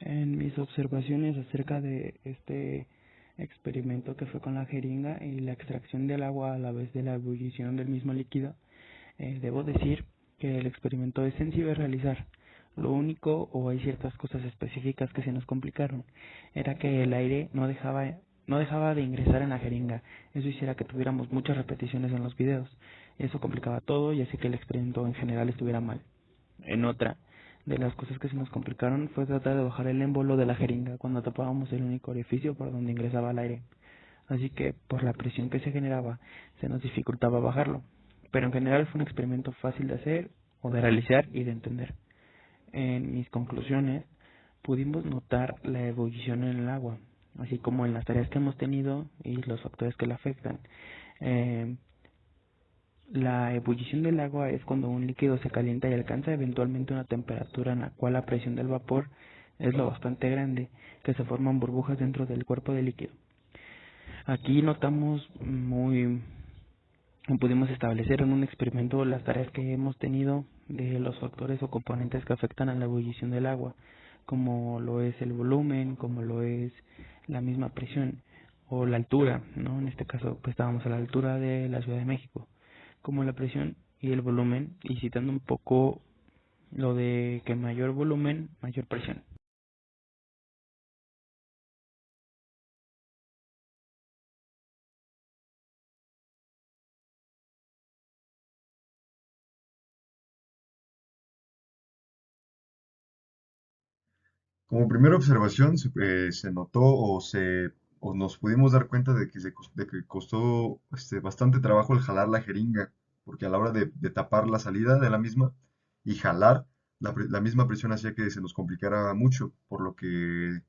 En mis observaciones acerca de este experimento que fue con la jeringa y la extracción del agua a la vez de la ebullición del mismo líquido, debo decir que el experimento es sencillo de realizar. Lo único, o hay ciertas cosas específicas que se nos complicaron, era que el aire no dejaba de ingresar en la jeringa. Eso hiciera que tuviéramos muchas repeticiones en los videos. Eso complicaba todo y hacía que el experimento en general estuviera mal. En otra de las cosas que se nos complicaron fue tratar de bajar el émbolo de la jeringa cuando tapábamos el único orificio por donde ingresaba el aire. Así que, por la presión que se generaba, se nos dificultaba bajarlo. Pero en general fue un experimento fácil de hacer, o de realizar y de entender. En mis conclusiones, pudimos notar la ebullición en el agua, así como en las tareas que hemos tenido y los factores que la afectan. Eh, la ebullición del agua es cuando un líquido se calienta y alcanza eventualmente una temperatura en la cual la presión del vapor es lo bastante grande, que se forman burbujas dentro del cuerpo del líquido. Aquí pudimos establecer en un experimento las tareas que hemos tenido de los factores o componentes que afectan a la ebullición del agua, como lo es el volumen, como lo es la misma presión o la altura, ¿no? En este caso, pues estábamos a la altura de la Ciudad de México, como la presión y el volumen, y citando un poco lo de que mayor volumen, mayor presión. Como primera observación, se notó o nos pudimos dar cuenta de que, de que costó bastante trabajo el jalar la jeringa, porque a la hora de tapar la salida de la misma y jalar, la misma presión hacía que se nos complicara mucho, por lo que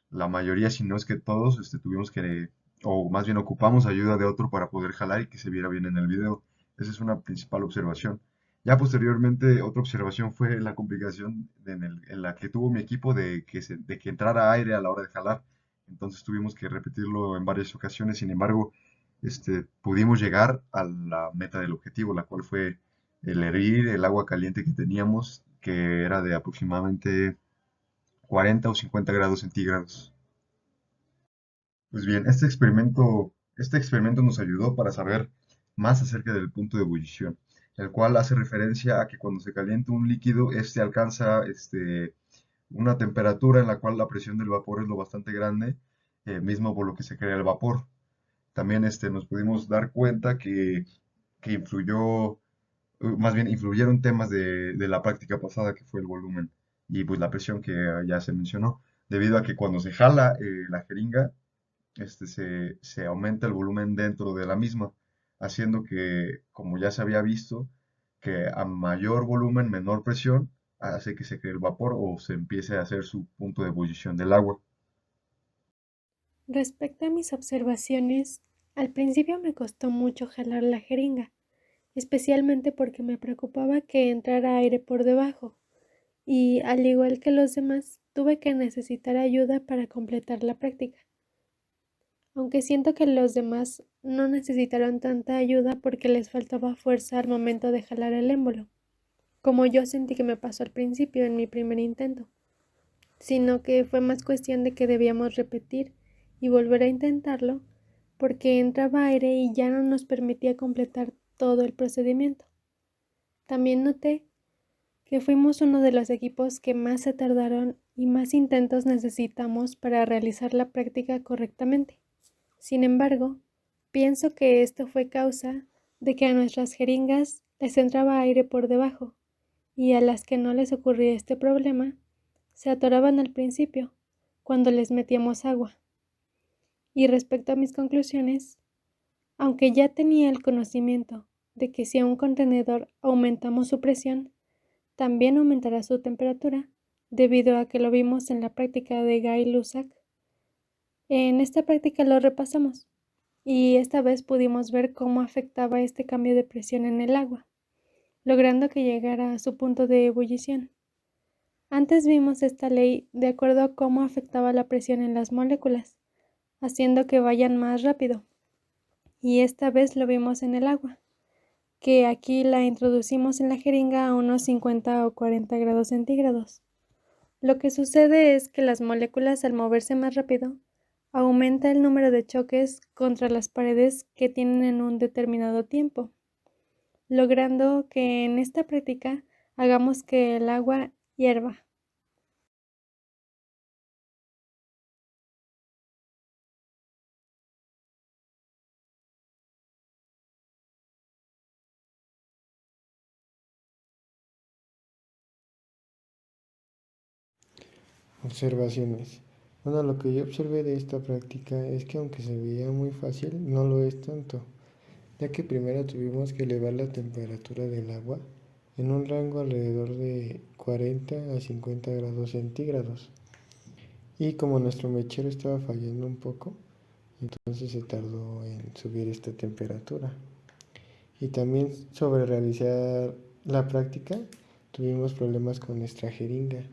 la mayoría, si no es que todos, tuvimos que, o más bien ocupamos ayuda de otro para poder jalar y que se viera bien en el video. Esa es una principal observación. Ya posteriormente, otra observación fue la complicación en la que tuvo mi equipo de que entrara aire a la hora de jalar. Entonces tuvimos que repetirlo en varias ocasiones. Sin embargo, pudimos llegar a la meta del objetivo, la cual fue el hervir el agua caliente que teníamos, que era de aproximadamente 40 o 50 grados centígrados. Pues bien, este experimento nos ayudó para saber más acerca del punto de ebullición, el cual hace referencia a que cuando se calienta un líquido, este alcanza una temperatura en la cual la presión del vapor es lo bastante grande, mismo por lo que se crea el vapor. También nos pudimos dar cuenta que más bien influyeron temas de la práctica pasada, que fue el volumen y pues la presión que ya se mencionó, debido a que cuando se jala la jeringa, se aumenta el volumen dentro de la misma, haciendo que, como ya se había visto, que a mayor volumen, menor presión, hace que se cree el vapor o se empiece a hacer su punto de ebullición del agua. Respecto a mis observaciones, al principio me costó mucho jalar la jeringa, especialmente porque me preocupaba que entrara aire por debajo, y al igual que los demás, tuve que necesitar ayuda para completar la práctica. Aunque siento que los demás no necesitaron tanta ayuda porque les faltaba fuerza al momento de jalar el émbolo, como yo sentí que me pasó al principio en mi primer intento, sino que fue más cuestión de que debíamos repetir y volver a intentarlo porque entraba aire y ya no nos permitía completar todo el procedimiento. También noté que fuimos uno de los equipos que más se tardaron y más intentos necesitamos para realizar la práctica correctamente. Sin embargo, pienso que esto fue causa de que a nuestras jeringas les entraba aire por debajo y a las que no les ocurría este problema, se atoraban al principio, cuando les metíamos agua. Y respecto a mis conclusiones, aunque ya tenía el conocimiento de que si a un contenedor aumentamos su presión, también aumentará su temperatura, debido a que lo vimos en la práctica de Gay-Lussac. En esta práctica lo repasamos, y esta vez pudimos ver cómo afectaba este cambio de presión en el agua, logrando que llegara a su punto de ebullición. Antes vimos esta ley de acuerdo a cómo afectaba la presión en las moléculas, haciendo que vayan más rápido, y esta vez lo vimos en el agua, que aquí la introducimos en la jeringa a unos 50 o 40 grados centígrados, Lo que sucede es que las moléculas, al moverse más rápido, aumenta el número de choques contra las paredes que tienen en un determinado tiempo, logrando que en esta práctica hagamos que el agua hierva. Observaciones. Bueno, lo que yo observé de esta práctica es que aunque se veía muy fácil, no lo es tanto, ya que primero tuvimos que elevar la temperatura del agua en un rango alrededor de 40 a 50 grados centígrados. Y como nuestro mechero estaba fallando un poco, entonces se tardó en subir esta temperatura. Y también sobre realizar la práctica, tuvimos problemas con nuestra jeringa,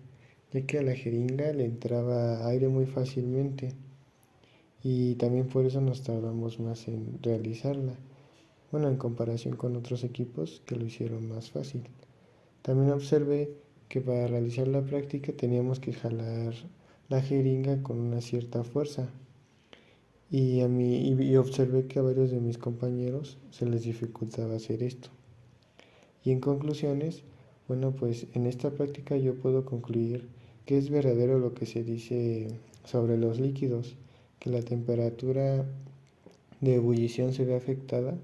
ya que a la jeringa le entraba aire muy fácilmente y también por eso nos tardamos más en realizarla, bueno, en comparación con otros equipos que lo hicieron más fácil. También observé que para realizar la práctica teníamos que jalar la jeringa con una cierta fuerza y observé que a varios de mis compañeros se les dificultaba hacer esto. Y en conclusiones, bueno, pues en esta práctica yo puedo concluir que es verdadero lo que se dice sobre los líquidos, que la temperatura de ebullición se ve afectada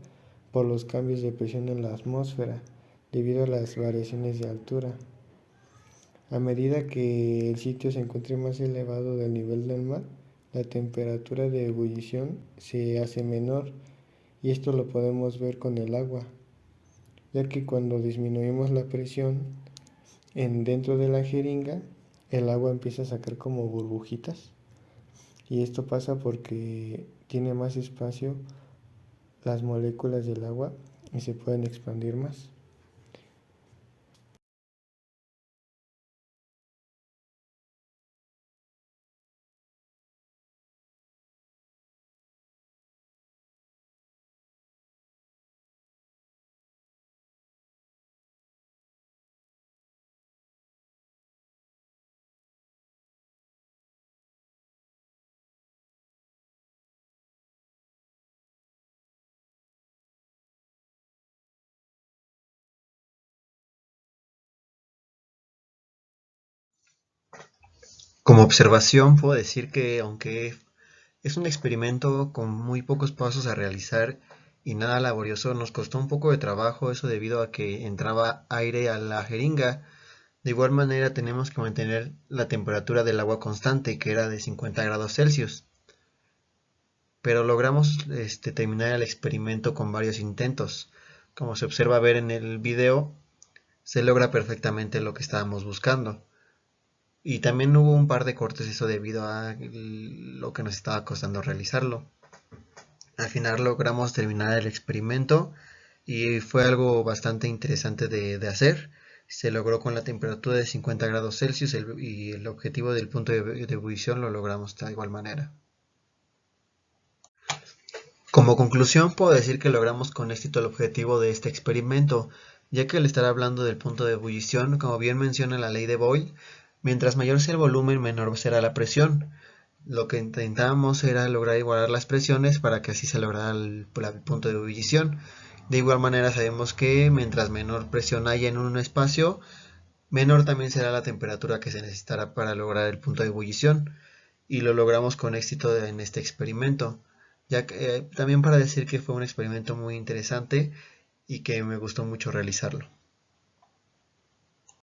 por los cambios de presión en la atmósfera debido a las variaciones de altura. A medida que el sitio se encuentre más elevado del nivel del mar, la temperatura de ebullición se hace menor y esto lo podemos ver con el agua, ya que cuando disminuimos la presión dentro de la jeringa, el agua empieza a sacar como burbujitas y esto pasa porque tiene más espacio las moléculas del agua y se pueden expandir más. Como observación puedo decir que aunque es un experimento con muy pocos pasos a realizar y nada laborioso, nos costó un poco de trabajo eso debido a que entraba aire a la jeringa. De igual manera tenemos que mantener la temperatura del agua constante, que era de 50 grados Celsius. Pero logramos terminar el experimento con varios intentos. Como se observa ver en el video, se logra perfectamente lo que estábamos buscando. Y también hubo un par de cortes eso debido a lo que nos estaba costando realizarlo. Al final logramos terminar el experimento y fue algo bastante interesante de hacer. Se logró con la temperatura de 50 grados Celsius y el objetivo del punto de ebullición lo logramos de igual manera. Como conclusión puedo decir que logramos con éxito el objetivo de este experimento, ya que al estar hablando del punto de ebullición, como bien menciona la ley de Boyle, mientras mayor sea el volumen, menor será la presión. Lo que intentábamos era lograr igualar las presiones para que así se lograra el punto de ebullición. De igual manera sabemos que mientras menor presión haya en un espacio, menor también será la temperatura que se necesitará para lograr el punto de ebullición. Y lo logramos con éxito en este experimento. Ya que, también para decir que fue un experimento muy interesante y que me gustó mucho realizarlo.